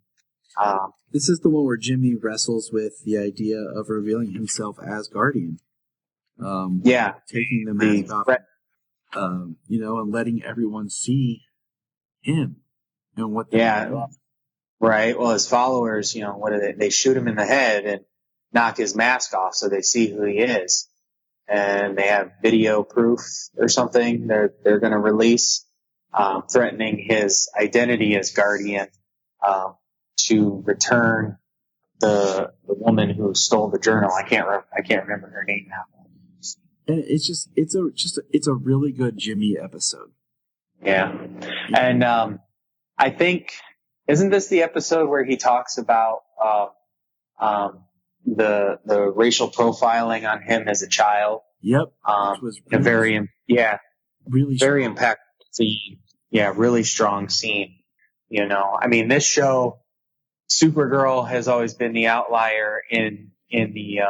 This is the one where Jimmy wrestles with the idea of revealing himself as Guardian. Taking the mask off, and letting everyone see him and what. Right. Well, his followers, what do they shoot him in the head and knock his mask off so they see who he is, and they have video proof or something. They're going to release, threatening his identity as Guardian, to return the woman who stole the journal. I can't remember her name now. And it's a really good Jimmy episode. Yeah. And I think, isn't this the episode where he talks about the racial profiling on him as a child? Yep. Which was really very impactful scene. Yeah, really strong scene. I mean, this show, Supergirl has always been the outlier in the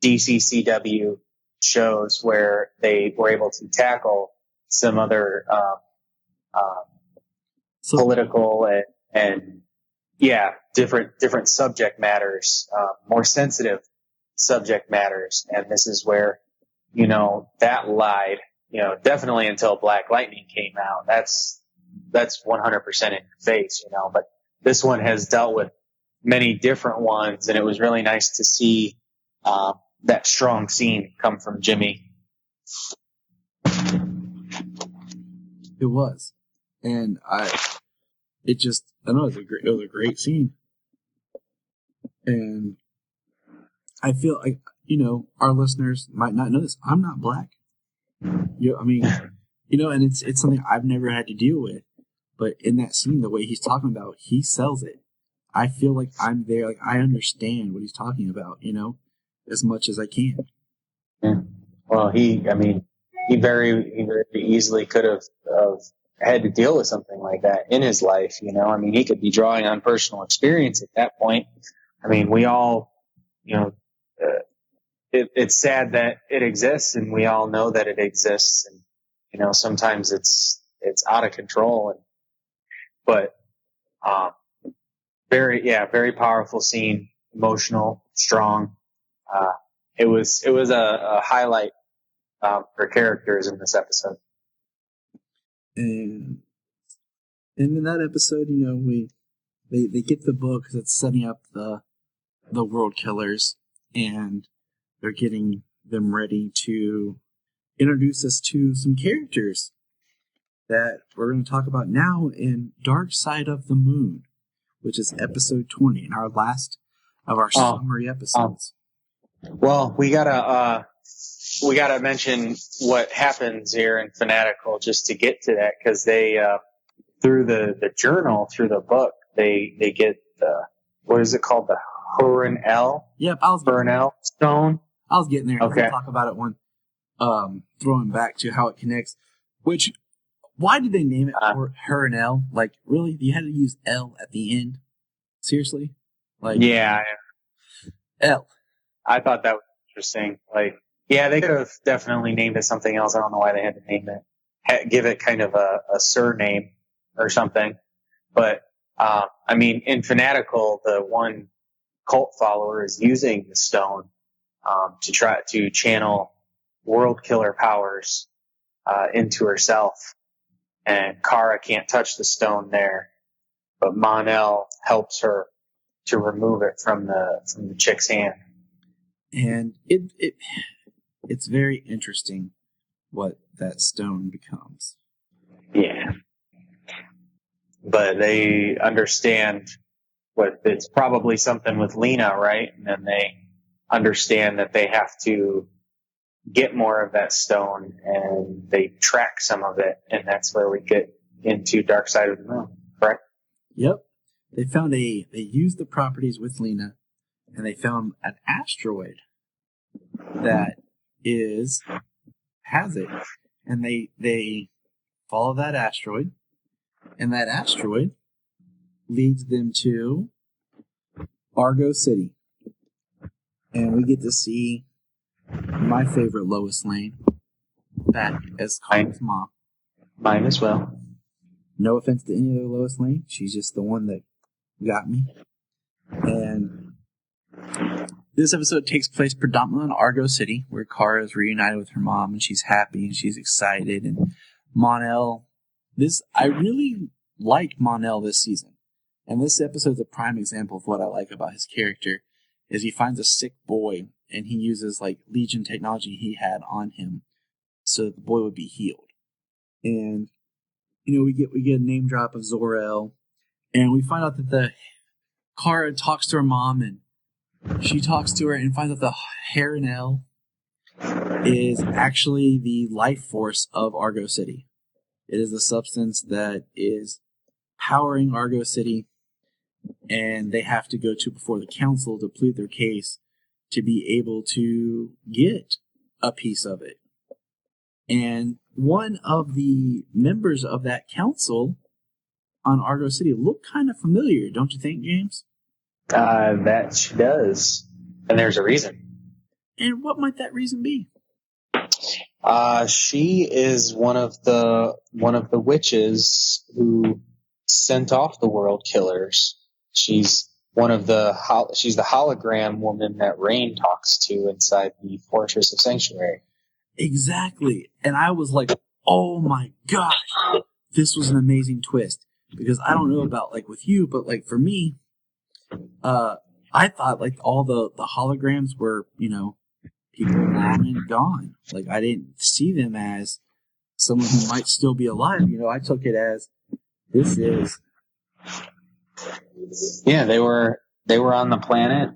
DCCW shows where they were able to tackle some other political and different subject matters, more sensitive subject matters. And this is where, that lied, definitely until Black Lightning came out. That's 100% in your face, but this one has dealt with many different ones, and it was really nice to see that strong scene come from Jimmy. It was. And it was a great scene. And I feel like, our listeners might not know this. I'm not black. And it's something I've never had to deal with. But in that scene, the way he's talking about, he sells it. I feel like I'm there. Like, I understand what he's talking about, as much as I can. Yeah. Well, he very easily could have had to deal with something like that in his life. He could be drawing on personal experience at that point. I mean, we all, it's sad that it exists, and we all know that it exists. And, sometimes it's out of control. But very powerful scene, emotional, strong. It was a highlight for characters in this episode. And in that episode, they get the book that's setting up the world killers, and they're getting them ready to introduce us to some characters that we're going to talk about now in Dark Side of the Moon, which is episode 20, and our last of our summary episodes. Well, we gotta mention what happens here in Fanatical just to get to that, because they through the journal, through the book, they get what is it called, the Huron-El? Yep, Huron-El stone. I was getting there. Okay. We'll talk about it when throwing back to how it connects. Why did they name it Huron-El? Like, really? You had to use L at the end? Seriously? Yeah. L. I thought that was interesting. They could have definitely named it something else. I don't know why they had to name it, give it kind of a surname or something. But, in Fanatical, the one cult follower is using the stone to try to channel world killer powers into herself. And Kara can't touch the stone there, but Mon-El helps her to remove it from the chick's hand. And it's very interesting what that stone becomes. Yeah. But they understand it's probably something with Lena, right? And then they understand that they have to get more of that stone, and they track some of it, and that's where we get into Dark Side of the Moon, correct? Yep. They used the properties with Lena, and they found an asteroid that has it. And they follow that asteroid, and that asteroid leads them to Argo City. And we get to see my favorite Lois Lane back as Kara's mom. Mine as well. No offense to any other Lois Lane. She's just the one that got me. And this episode takes place predominantly in Argo City, where Kara is reunited with her mom, and she's happy and she's excited. And Mon-El, I really like Mon-El this season. And this episode is a prime example of what I like about his character, is he finds a sick boy, and he uses like Legion technology he had on him so that the boy would be healed. And we get a name drop of Zor-El, and we find out that the Kara talks to her mom, and she talks to her and finds out the Harenel is actually the life force of Argo City. It is the substance that is powering Argo City, and they have to go before the council to plead their case to be able to get a piece of it. And one of the members of that council on Argo City looked kind of familiar, don't you think, James? That she does. And there's a reason. And what might that reason be? She is one of the witches who sent off the world killers. She's she's the hologram woman that Rain talks to inside the Fortress of Sanctuary. Exactly. And I was like, oh my gosh, this was an amazing twist. Because I don't know about like with you, but like for me, I thought like all the holograms were, people long and gone. Like I didn't see them as someone who might still be alive. I took it as this is. Yeah, they were on the planet,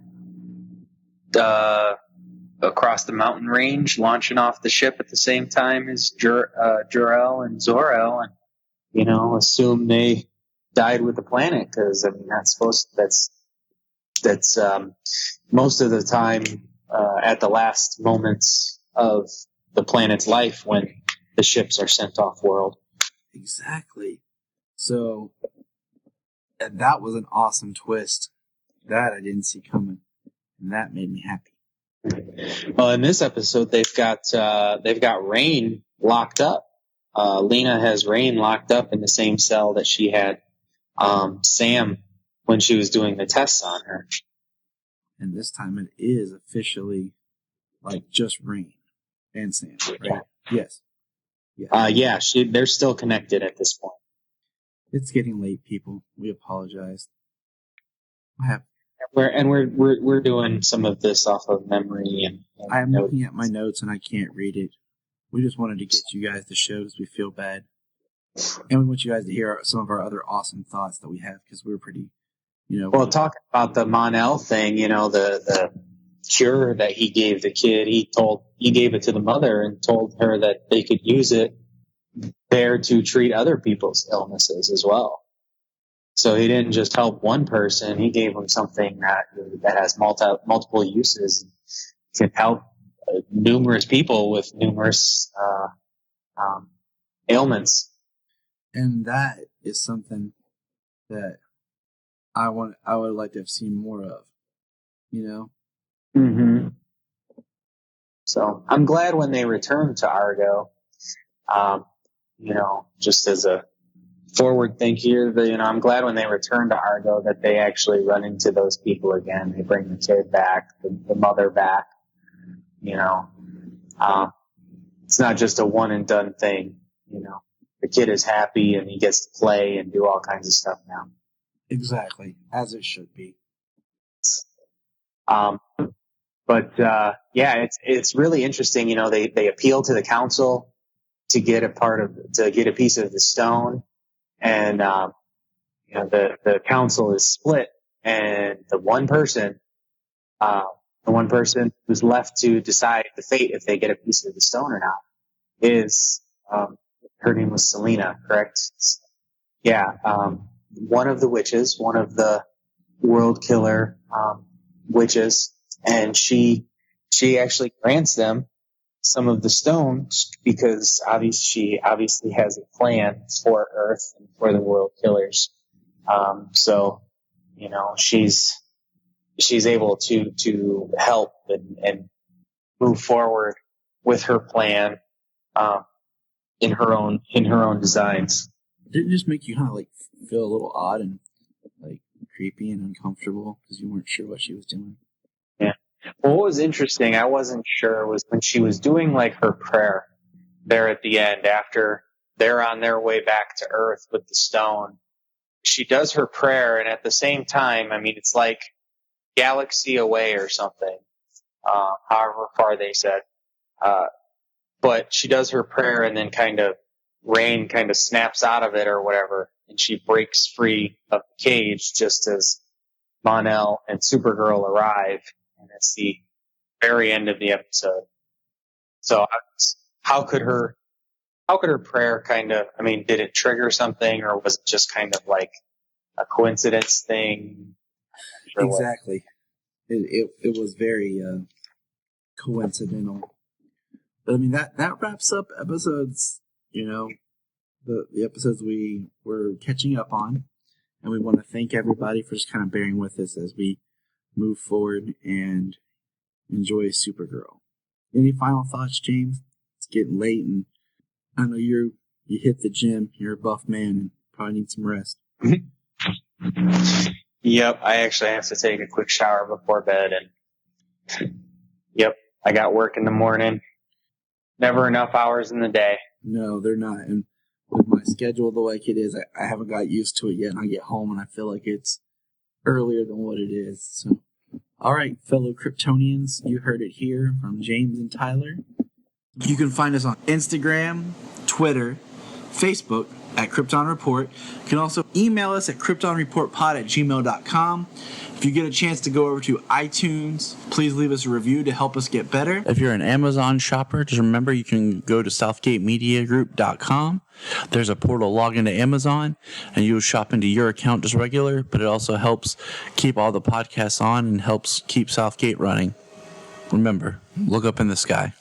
across the mountain range, launching off the ship at the same time as Jor-El and Zor-El, and assume they died with the planet, because that's most of the time at the last moments of the planet's life when the ships are sent off world. Exactly. So that was an awesome twist that I didn't see coming, and that made me happy. Well, in this episode, they've got Rain locked up. Lena has Rain locked up in the same cell that she had Sam when she was doing the tests on her. And this time it is officially like just Rain and Sam, right? Yes. Yeah, they're still connected at this point. It's getting late, people. We apologize. We're doing some of this off of memory, and I am looking at my notes and I can't read it. We just wanted to get you guys the show because we feel bad, and we want you guys to hear some of our other awesome thoughts that we have, because we're pretty, Well, talking about the Mon-El thing, the cure that he gave the kid, he gave it to the mother and told her that they could use it there to treat other people's illnesses as well. So he didn't just help one person; he gave them something that has multiple uses, can help numerous people with numerous ailments. And that is something that I would like to have seen more of. Mm-hmm. So I'm glad when they return to Argo. Just as a forward thing here, I'm glad when they return to Argo that they actually run into those people again. They bring the kid back, the mother back. It's not just a one and done thing. The kid is happy and he gets to play and do all kinds of stuff now. Exactly, as it should be. It's really interesting. They appeal to the council to get a piece of the stone, and the council is split, and the one person The one person who's left to decide the fate if they get a piece of the stone or not is, her name was Selena, correct? Yeah. One of the witches, one of the world killer, witches, and she actually grants them some of the stones because she obviously has a plan for Earth and for the world killers. So, you know, she's able to help and move forward with her plan, in her own designs. Didn't it just make you kind of like feel a little odd and like creepy and uncomfortable because you weren't sure what she was doing? Yeah. Well, what was interesting, I wasn't sure, was when she was doing like her prayer there at the end after they're on their way back to Earth with the stone. She does her prayer, and at the same time, I mean, it's like galaxy away or something, however far they said. But she does her prayer, and then kind of rain kind of snaps out of it or whatever, and she breaks free of the cage just as Mon-El and Supergirl arrive, and it's the very end of the episode. So how could her prayer kind of, I mean, did it trigger something, or was it just kind of like a coincidence thing? Sure. Exactly. It was very coincidental. But I mean, that wraps up episodes, you know, the episodes we were catching up on. And we want to thank everybody for just kind of bearing with us as we move forward and enjoy Supergirl. Any final thoughts, James? It's getting late, and I know you hit the gym. You're a buff man and probably need some rest. Yep, I actually have to take a quick shower before bed, and yep, I got work in the morning. Never enough hours in the day. No, they're not. And with my schedule the way it is, I haven't got used to it yet, and I get home and I feel like it's earlier than what it is. So, all right, fellow Kryptonians, you heard it here from James and Tyler. You can find us on Instagram, Twitter, Facebook at Krypton Report. You can also email us at kryptonreportpod@gmail.com. If you get a chance to go over to iTunes, please leave us a review to help us get better. If you're an Amazon shopper, just remember you can go to southgatemediagroup.com. There's a portal, log into Amazon, and you'll shop into your account just regular, but it also helps keep all the podcasts on and helps keep Southgate running. Remember, look up in the sky.